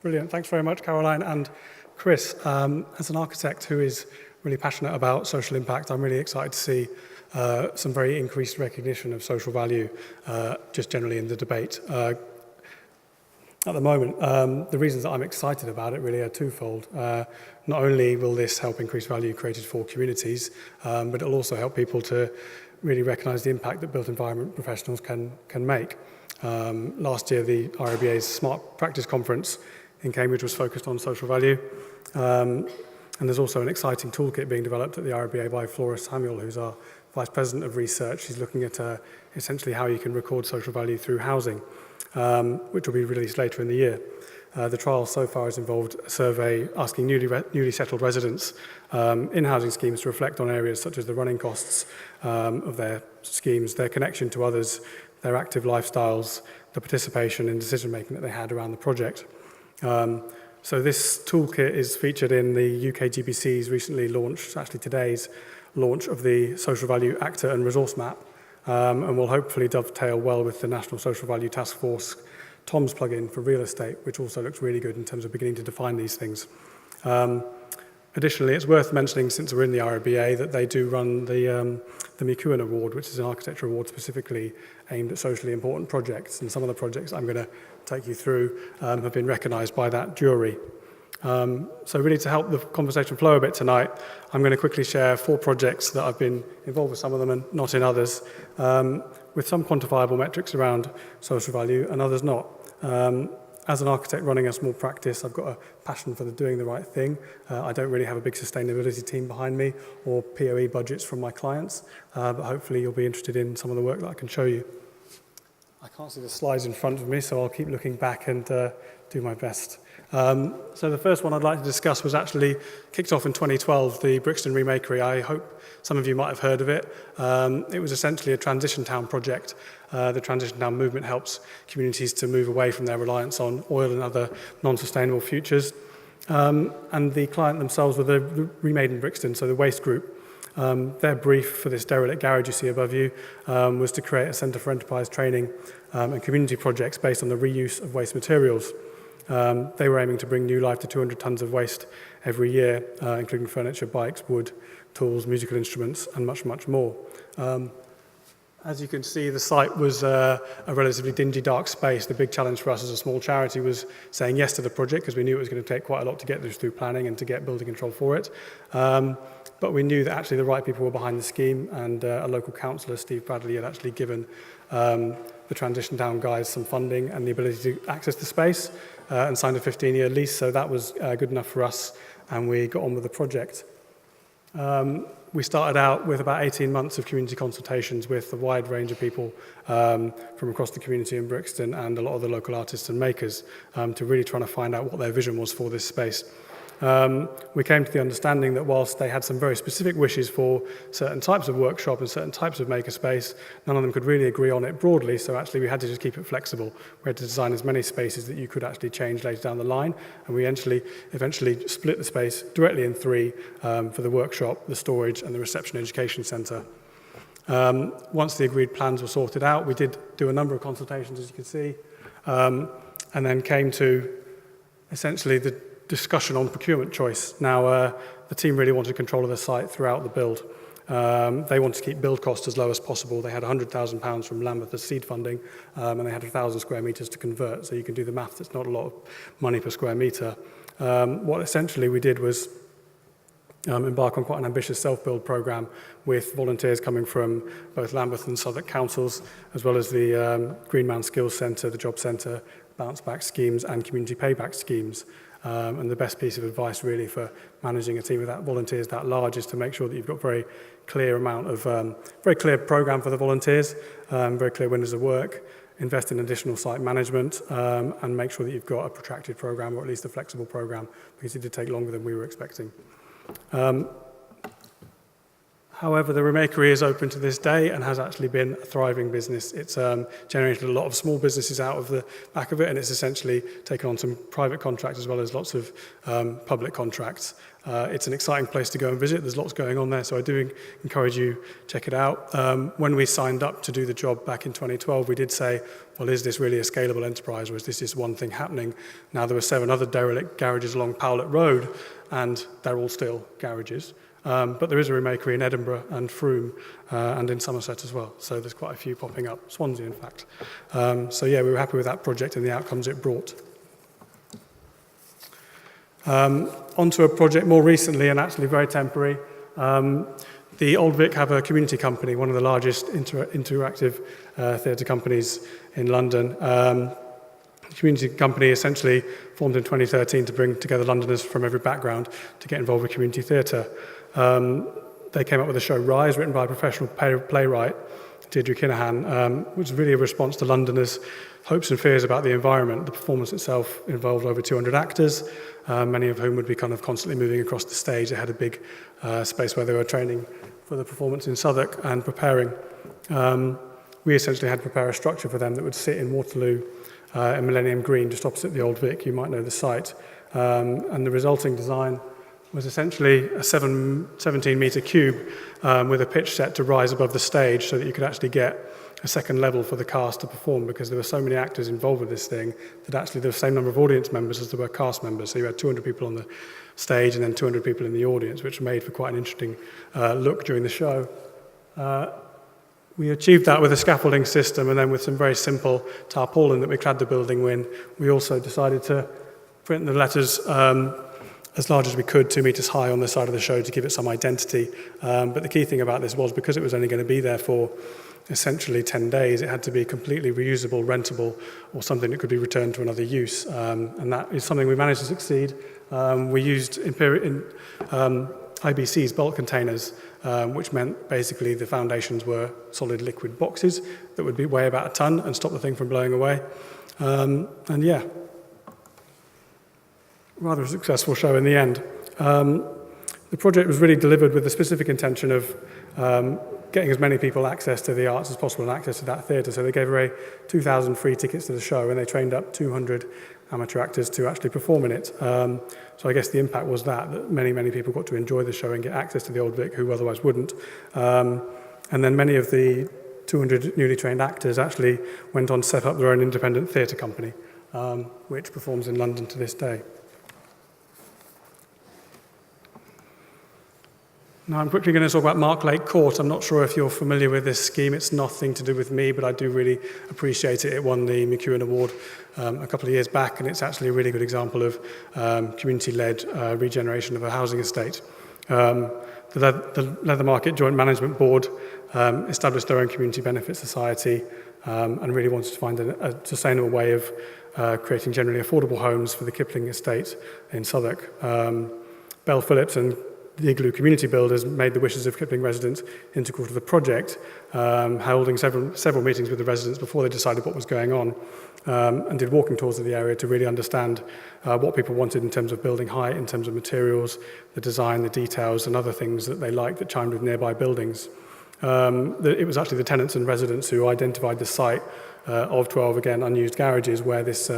Brilliant. Thanks very much, Caroline and Chris. As an architect who is really passionate about social impact, I'm really excited to see some very increased recognition of social value just generally in the debate. At the moment, the reasons that I'm excited about it really are twofold. Not only will this help increase value created for communities, but it'll also help people to really recognise the impact that built environment professionals can make. Last year, the RIBA's Smart Practice Conference in Cambridge was focused on social value. And there's also an exciting toolkit being developed at the RIBA by Flora Samuel, who's our Vice President of Research. She's looking at essentially how you can record social value through housing, which will be released later in the year. The trial so far has involved a survey asking newly settled residents in housing schemes to reflect on areas such as the running costs of their schemes, their connection to others, their active lifestyles, the participation in decision-making that they had around the project. So this toolkit is featured in the UK GBC's recently launched, actually today's launch of the Social Value Actor and Resource Map, and will hopefully dovetail well with the National Social Value Task Force Tom's plugin for real estate, which also looks really good in terms of beginning to define these things. Additionally, it's worth mentioning, since we're in the RIBA, that they do run the Macewan Award, which is an architecture award specifically aimed at socially important projects. And some of the projects I'm going to take you through have been recognised by that jury. So really to help the conversation flow a bit tonight, I'm going to quickly share 4 projects that I've been involved with some of them and not in others, with some quantifiable metrics around social value and others not. As an architect running a small practice, I've got a passion for doing the right thing. I don't really have a big sustainability team behind me or POE budgets from my clients, but hopefully you'll be interested in some of the work that I can show you. I can't see the slides in front of me, so I'll keep looking back and do my best. So the first one I'd like to discuss was actually kicked off in 2012, the Brixton Remakery. I hope some of you might have heard of it. It was essentially a transition town project. The transition town movement helps communities to move away from their reliance on oil and other non-sustainable futures. And the client themselves were the Remade in Brixton, so the Waste Group. Their brief for this derelict garage you see above you was to create a centre for enterprise training and community projects based on the reuse of waste materials. They were aiming to bring new life to 200 tonnes of waste every year, including furniture, bikes, wood, tools, musical instruments, and much, much more. As you can see, the site was a relatively dingy, dark space. The big challenge for us as a small charity was saying yes to the project because we knew it was going to take quite a lot to get this through planning and to get building control for it. But we knew that actually the right people were behind the scheme, and a local councillor, Steve Bradley, had actually given the Transition Town guys some funding and the ability to access the space and signed a 15-year lease, so that was good enough for us, and we got on with the project. We started out with about 18 months of community consultations with a wide range of people from across the community in Brixton and a lot of the local artists and makers to really trying to find out what their vision was for this space. We came to the understanding that whilst they had some very specific wishes for certain types of workshop and certain types of makerspace, none of them could really agree on it broadly, so actually we had to just keep it flexible. We had to design as many spaces that you could actually change later down the line, and we eventually split the space directly in 3 for the workshop, the storage, and the reception education centre. Once the agreed plans were sorted out, we did do a number of consultations, as you can see, and then came to essentially the discussion on procurement choice. Now, the team really wanted control of the site throughout the build. They wanted to keep build costs as low as possible. They had £100,000 from Lambeth as seed funding, and they had 1,000 square metres to convert, so you can do the math. It's not a lot of money per square metre. What essentially we did was embark on quite an ambitious self-build programme with volunteers coming from both Lambeth and Southwark councils, as well as the Greenman Skills Centre, the Job Centre, bounce back schemes and community payback schemes. And the best piece of advice really for managing a team of volunteers that large is to make sure that you've got very clear programme for the volunteers, very clear windows of work, invest in additional site management, and make sure that you've got a protracted programme or at least a flexible programme, because it did take longer than we were expecting. However, the Remakery is open to this day and has actually been a thriving business. It's generated a lot of small businesses out of the back of it, and it's essentially taken on some private contracts as well as lots of public contracts. It's an exciting place to go and visit. There's lots going on there, so I do encourage you check it out. When we signed up to do the job back in 2012, we did say, well, is this really a scalable enterprise, or is this just one thing happening? Now, there were 7 other derelict garages along Powlett Road, and they're all still garages. But there is a remakery in Edinburgh and Frome and in Somerset as well. So there's quite a few popping up, Swansea in fact. So yeah, we were happy with that project and the outcomes it brought. Onto a project more recently and actually very temporary. The Old Vic have a community company, one of the largest interactive theatre companies in London. The community company essentially formed in 2013 to bring together Londoners from every background to get involved with community theatre. They came up with a show, Rise, written by a professional playwright, Deirdre Kinahan, which was really a response to Londoners' hopes and fears about the environment. The performance itself involved over 200 actors, many of whom would be kind of constantly moving across the stage. They had a big space where they were training for the performance in Southwark and preparing. We essentially had to prepare a structure for them that would sit in Waterloo in Millennium Green, just opposite the Old Vic. You might know the site. And the resulting design was essentially a 17-metre cube with a pitch set to rise above the stage so that you could actually get a second level for the cast to perform, because there were so many actors involved with this thing that actually there was the same number of audience members as there were cast members. So you had 200 people on the stage and then 200 people in the audience, which made for quite an interesting look during the show. We achieved that with a scaffolding system, and then with some very simple tarpaulin that we clad the building in. We also decided to print the letters as large as we could, 2 meters high on the side of the show to give it some identity. But the key thing about this was, because it was only going to be there for essentially 10 days, it had to be completely reusable, rentable, or something that could be returned to another use. And that is something we managed to succeed. We used IBC's bulk containers, which meant basically the foundations were solid liquid boxes that would weigh about a ton and stop the thing from blowing away. And yeah, rather a successful show in the end. The project was really delivered with the specific intention of getting as many people access to the arts as possible and access to that theatre. So they gave away 2,000 free tickets to the show, and they trained up 200 amateur actors to actually perform in it. So I guess the impact was that many, many people got to enjoy the show and get access to the Old Vic who otherwise wouldn't. And then many of the 200 newly trained actors actually went on to set up their own independent theatre company, which performs in London to this day. Now I'm quickly going to talk about Mark Lake Court. I'm not sure if you're familiar with this scheme. It's nothing to do with me, but I do really appreciate it. It won the Macewan Award a couple of years back, and it's actually a really good example of community-led regeneration of a housing estate. The Leather Market Joint Management Board established their own community benefit society and really wanted to find a sustainable way of creating generally affordable homes for the Kipling estate in Southwark. Bell Phillips and the Igloo Community Builders made the wishes of Kipling residents integral to the project, holding several meetings with the residents before they decided what was going on, and did walking tours of the area to really understand what people wanted in terms of building height, in terms of materials, the design, the details, and other things that they liked that chimed with nearby buildings. It was actually the tenants and residents who identified the site of 12, again, unused garages where this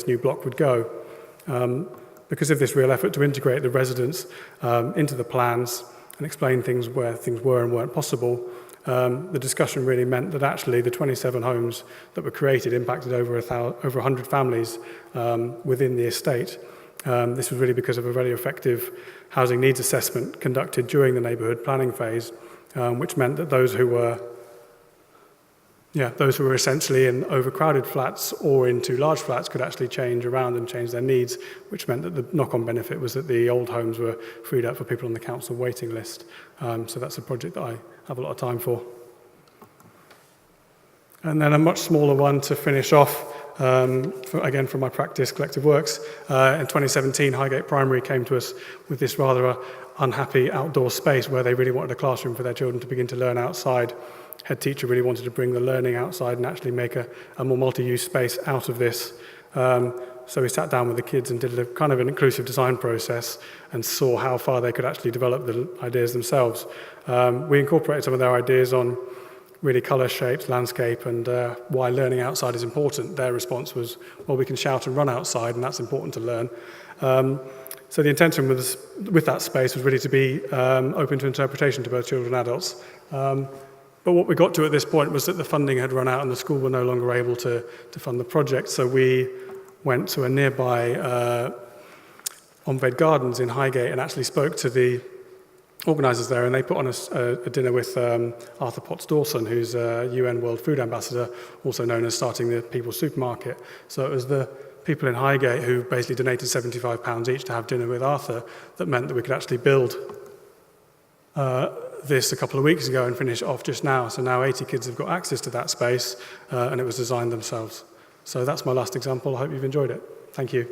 new block would go. Because of this real effort to integrate the residents into the plans and explain things where things were and weren't possible, the discussion really meant that actually the 27 homes that were created impacted over 100 families within the estate. This was really because of a very effective housing needs assessment conducted during the neighbourhood planning phase, which meant that those who were essentially in overcrowded flats or in too large flats could actually change around and change their needs, which meant that the knock-on benefit was that the old homes were freed up for people on the council waiting list. So that's a project that I have a lot of time for. And then a much smaller one to finish off, again from my practice, Collective Works. In 2017, Highgate Primary came to us with this rather unhappy outdoor space where they really wanted a classroom for their children to begin to learn outside. Head teacher really wanted to bring the learning outside and actually make a more multi-use space out of this. So we sat down with the kids and did a kind of an inclusive design process and saw how far they could actually develop the ideas themselves. We incorporated some of their ideas on really colour, shapes, landscape, and why learning outside is important. Their response was, well, we can shout and run outside, and that's important to learn. So the intention with that space was really to be open to interpretation to both children and adults. But what we got to at this point was that the funding had run out and the school were no longer able to fund the project. So we went to a nearby Embedding Gardens in Highgate and actually spoke to the organisers there, and they put on a dinner with Arthur Potts Dawson, who's a UN World Food Ambassador, also known as starting the People's Supermarket. So it was the people in Highgate who basically donated £75 each to have dinner with Arthur that meant that we could actually build this a couple of weeks ago and finish it off just now. So now 80 kids have got access to that space, and it was designed themselves. So that's my last example. I hope you've enjoyed it. Thank you.